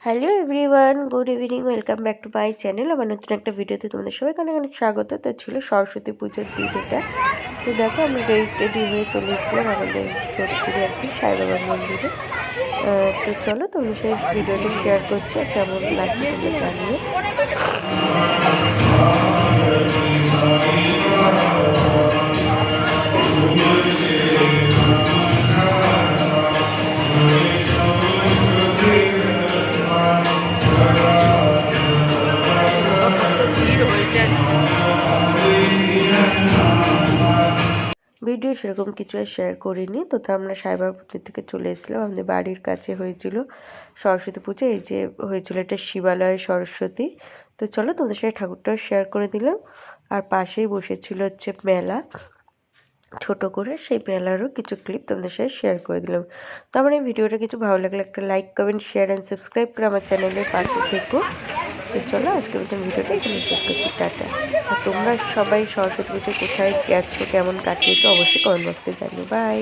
Hello everyone, good evening, welcome back to my channel. আমার নতুন একটা ভিডিওতে তোমাদের সবাইকে অনেক অনেক স্বাগত। তো ছিল সরস্বতী পুজোর দিন এটা। তো দেখো আমি রেডি হয়ে চলে এসেছিলাম আমাদের সোদপুরে আর কি সাই বাবার মন্দিরে। তো চলো তোমার সেই ভিডিওটা শেয়ার করছি, আর কেমন লাগছে তোমরা জানিও। ভিডিও সেরকম কিছু আর শেয়ার করিনি। তো আমরা সাইবার মন্দির থেকে চলে এসেছিলাম, আমাদের বাড়ির কাছে হয়েছিল সরস্বতী পুজো। এই যে হয়েছিল এটা শিবালয় সরস্বতী। তো চলো তোমাদের সাথে ঠাকুরটাও শেয়ার করে দিলাম। আর পাশেই বসেছিল হচ্ছে মেলা ছোট করে, সেই মেলারও কিছু ক্লিপ তোমাদের সাথে শেয়ার করে দিলাম। তো আমার এই ভিডিওটা কিছু ভালো লাগলে একটা like, comment, share and subscribe করে আমার চ্যানেলের পাশে থেকো। তো চলো আজকের মতন ভিডিওটা এখানে শেষ করছি, টাটা। আর তোমরা সবাই সরস্বতী পুজো কোথায় গেছো, কেমন কাটিয়েছো অবশ্যই কমেন্ট বক্সে জানিও। বাই।